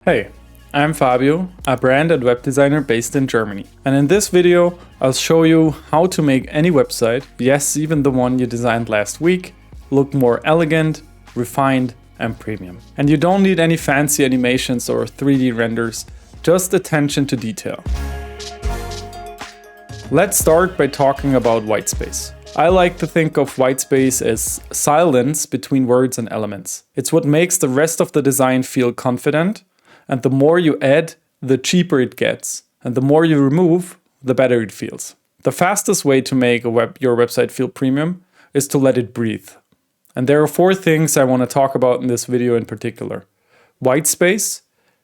Hey, I'm Fabio, a brand and web designer based in Germany. And in this video, I'll show you how to make any website, yes, even the one you designed last week, look more elegant, refined, and premium. And you don't need any fancy animations or 3D renders, just attention to detail. Let's start by talking about whitespace. I like to think of whitespace as silence between words and elements. It's what makes the rest of the design feel confident. And the more you add, the cheaper it gets. And the more you remove, the better it feels. The fastest way to make your website feel premium is to let it breathe. And there are 4 things I want to talk about in this video in particular: whitespace,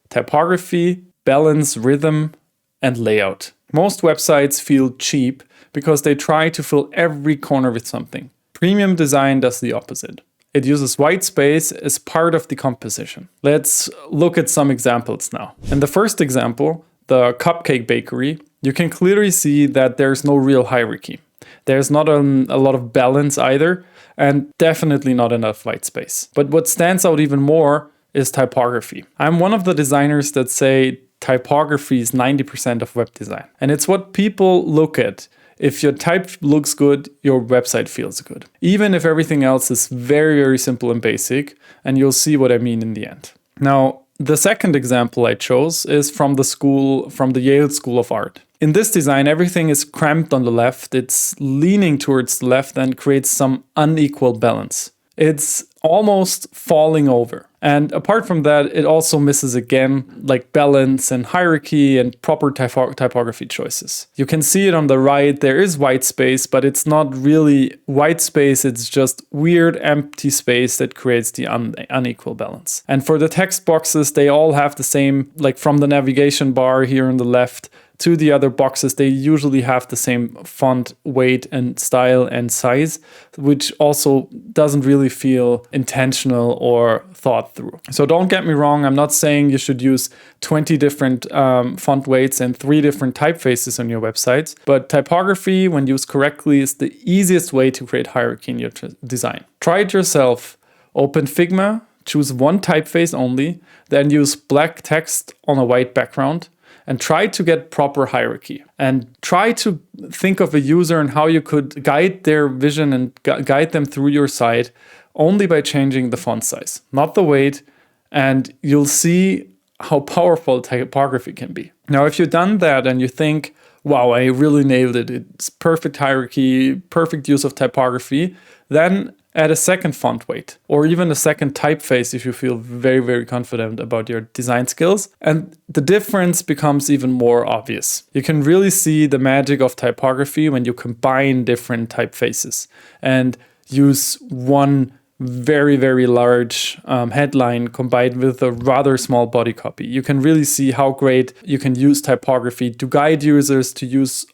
typography, balance, rhythm, and layout. Most websites feel cheap because they try to fill every corner with something. Premium design does the opposite. It uses whitespace as part of the composition. Let's look at some examples now. In the first example, the cupcake bakery, you can clearly see that there's no real hierarchy. There's not a lot of balance either, and definitely not enough whitespace. But what stands out even more is typography. I'm one of the designers that say typography is 90% of web design. And it's what people look at. If your type looks good, your website feels good. Even if everything else is very, very simple and basic, and you'll see what I mean in the end. Now, the second example I chose is from the Yale School of Art. In this design, everything is cramped on the left. It's leaning towards the left and creates some unequal balance. It's almost falling over. And apart from that, it also misses again, like balance and hierarchy and proper typography choices. You can see it on the right, there is white space, but it's not really white space, it's just weird empty space that creates the unequal balance. And for the text boxes, they all have the same, like from the navigation bar here on the left to the other boxes, they usually have the same font weight and style and size, which also doesn't really feel intentional or thought through. So don't get me wrong, I'm not saying you should use 20 different font weights and 3 different typefaces on your websites, but typography, when used correctly, is the easiest way to create hierarchy in your design. Try it yourself. Open Figma, choose one typeface only, then use black text on a white background, and try to get proper hierarchy. And try to think of a user and how you could guide their vision and guide them through your site only by changing the font size, not the weight. And you'll see how powerful typography can be. Now, if you've done that and you think, wow, I really nailed it, it's perfect hierarchy, perfect use of typography, then add a second font weight or even a second typeface if you feel very, very confident about your design skills. And the difference becomes even more obvious. You can really see the magic of typography when you combine different typefaces and use one very, very large headline combined with a rather small body copy. You can really see how great you can use typography to guide users to use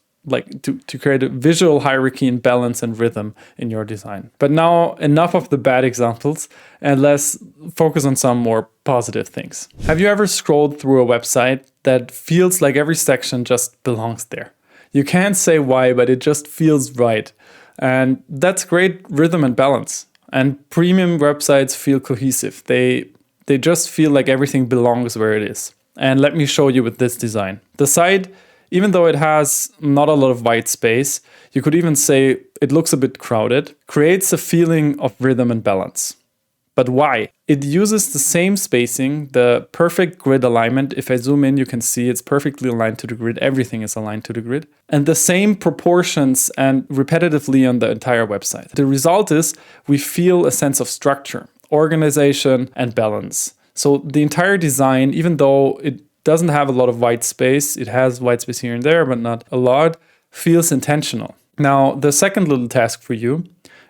to create a visual hierarchy and balance and rhythm in your design. But now enough of the bad examples and let's focus on some more positive things. Have you ever scrolled through a website that feels like every section just belongs there? You can't say why, but it just feels right. And that's great rhythm and balance. And premium websites feel cohesive. They just feel like everything belongs where it is. And let me show you with this design. The site, even though it has not a lot of white space, you could even say it looks a bit crowded, creates a feeling of rhythm and balance. But why? It uses the same spacing, the perfect grid alignment. If I zoom in, you can see it's perfectly aligned to the grid. Everything is aligned to the grid. And the same proportions and repetitively on the entire website. The result is we feel a sense of structure, organization, and balance. So the entire design, even though it doesn't have a lot of white space, it has white space here and there, but not a lot, feels intentional. Now, the second little task for you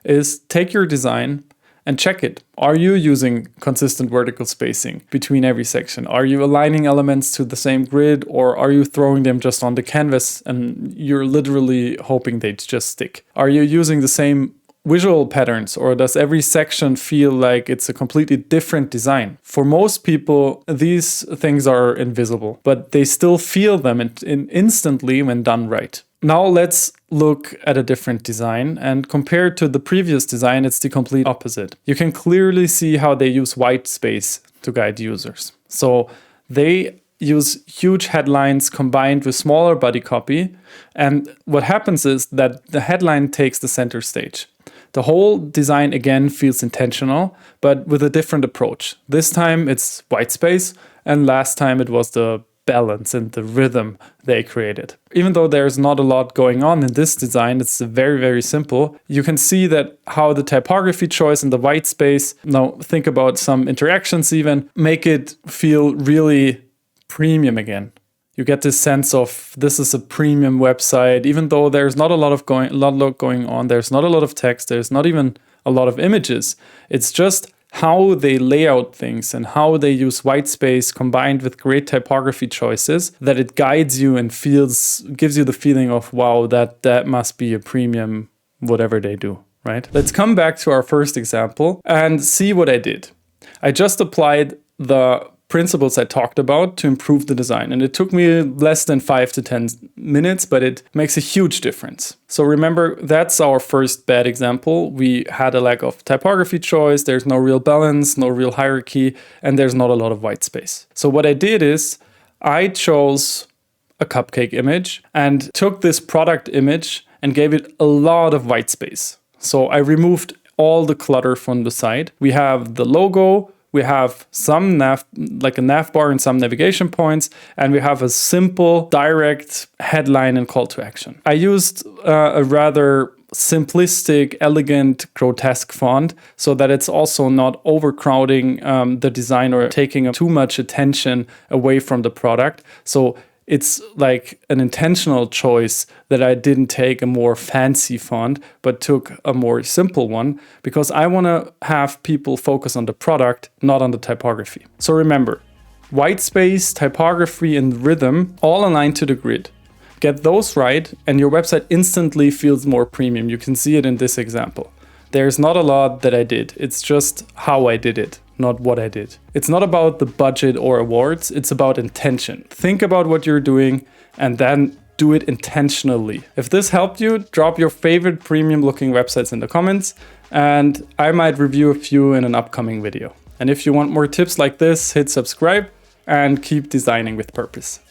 is take your design and check it. Are you using consistent vertical spacing between every section? Are you aligning elements to the same grid, or are you throwing them just on the canvas and you're literally hoping they just stick? Are you using the same visual patterns, or does every section feel like it's a completely different design? For most people, these things are invisible, but they still feel them instantly when done right. Now let's look at a different design, and compared to the previous design, it's the complete opposite. You can clearly see how they use white space to guide users. So They use huge headlines combined with smaller body copy. And what happens is that the headline takes the center stage. The whole design again feels intentional, but with a different approach. This time it's white space, and last time it was the balance and the rhythm they created. Even though there's not a lot going on in this design, it's very, very simple. You can see that how the typography choice and the white space, now think about some interactions even, make it feel really premium again. You get this sense of this is a premium website, even though there's not a lot going on, there's not a lot of text, there's not even a lot of images. It's just how they lay out things and how they use white space combined with great typography choices that it guides you and gives you the feeling of, wow, that must be a premium whatever they do, right? Let's come back to our first example and see what I did. I just applied the principles I talked about to improve the design. And it took me less than 5 to 10 minutes, but it makes a huge difference. So remember, that's our first bad example. We had a lack of typography choice, there's no real balance, no real hierarchy, and there's not a lot of white space. So what I did is I chose a cupcake image and took this product image and gave it a lot of white space. So I removed all the clutter from the site. We have the logo, we have some like a nav bar and some navigation points, and we have a simple, direct headline and call to action. I used a rather simplistic, elegant, grotesque font so that it's also not overcrowding the design or taking too much attention away from the product. So it's like an intentional choice that I didn't take a more fancy font, but took a more simple one because I want to have people focus on the product, not on the typography. So remember, white space, typography, and rhythm all align to the grid. Get those right and your website instantly feels more premium. You can see it in this example. There's not a lot that I did. It's just how I did it, not what I did. It's not about the budget or awards. It's about intention. Think about what you're doing and then do it intentionally. If this helped you, drop your favorite premium looking websites in the comments and I might review a few in an upcoming video. And if you want more tips like this, hit subscribe and keep designing with purpose.